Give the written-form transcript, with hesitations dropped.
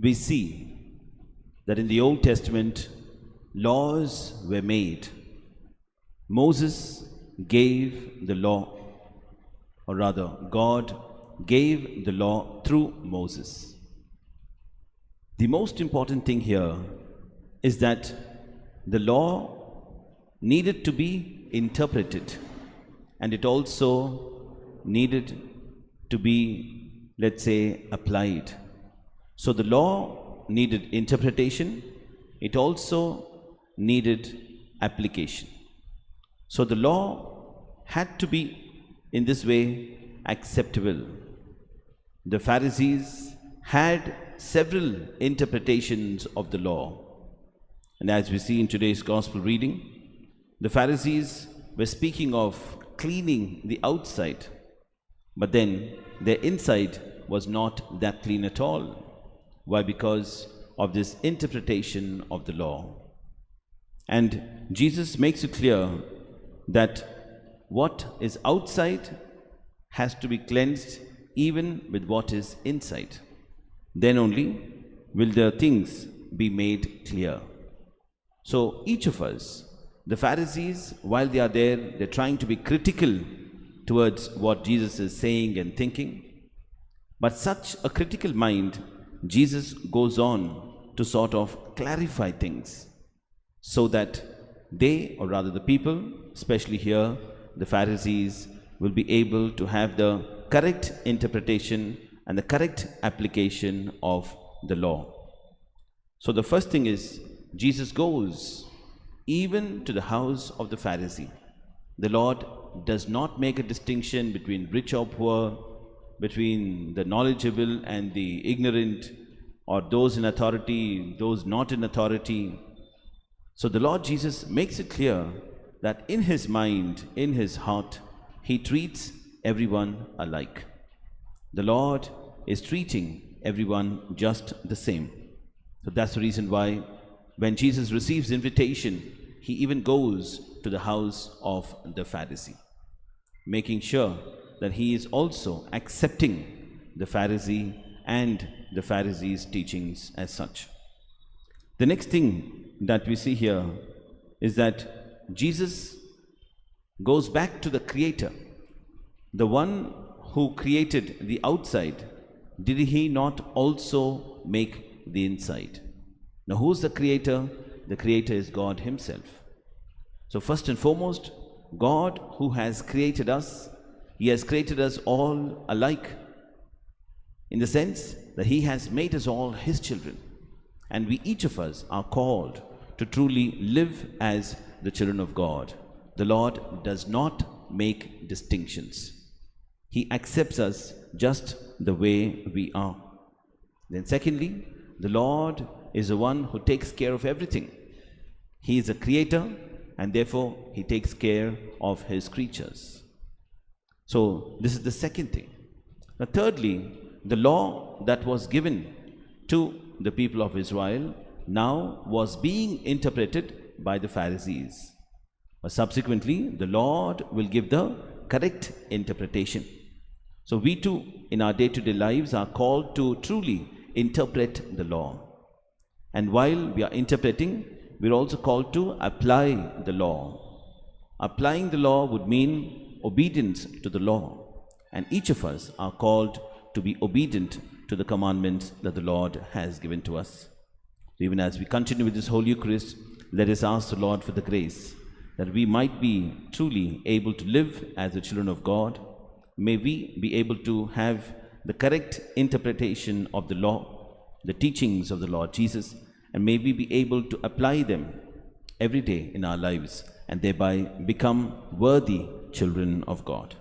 we see that in the Old Testament, laws were made. Moses gave the law, or rather, God gave the law through Moses. The most important thing here is that the law needed to be interpreted, and it also needed to be, let's say, applied. So the law needed interpretation, it also needed application. So the law had to be in this way acceptable. The Pharisees had several interpretations of the law. And as we see in today's gospel reading, the Pharisees were speaking of cleaning the outside, but then their inside was not that clean at all. Why? Because of this interpretation of the law. And Jesus makes it clear that what is outside has to be cleansed even with what is inside. Then only will the things be made clear. So each of us, the Pharisees, while they are there, they're trying to be critical towards what Jesus is saying and thinking. But such a critical mind, Jesus goes on to sort of clarify things so that they, or rather the people, especially here, the Pharisees, will be able to have the correct interpretation and the correct application of the law. So the first thing is, Jesus goes even to the house of the Pharisee. The Lord does not make a distinction between rich or poor, between the knowledgeable and the ignorant, or those in authority, those not in authority. So the Lord Jesus makes it clear that in his mind, in his heart, he treats everyone alike. The Lord is treating everyone just the same. So that's the reason why when Jesus receives invitation, he even goes to the house of the Pharisee, making sure that he is also accepting the Pharisee and the Pharisee's teachings as such. The next thing that we see here is that Jesus goes back to the Creator, the one who created the outside. Did he not also make the inside? Now, who's the Creator? The Creator is God himself. So first and foremost, God who has created us, he has created us all alike, in the sense that he has made us all his children. And we, each of us, are called to truly live as the children of God. The Lord does not make distinctions. He accepts us just the way we are. Then secondly, the Lord is the one who takes care of everything. He is a creator, and therefore he takes care of his creatures. So this is the second thing. Now thirdly, the law that was given to the people of Israel now was being interpreted by the Pharisees. But subsequently, the Lord will give the correct interpretation. So we too, in our day-to-day lives, are called to truly interpret the law. And while we are interpreting, we are also called to apply the law. Applying the law would mean obedience to the law. And each of us are called to be obedient to the commandments that the Lord has given to us. So even as we continue with this Holy Eucharist, let us ask the Lord for the grace that we might be truly able to live as the children of God. May we be able to have the correct interpretation of the law, the teachings of the Lord Jesus, and may we be able to apply them every day in our lives and thereby become worthy children of God.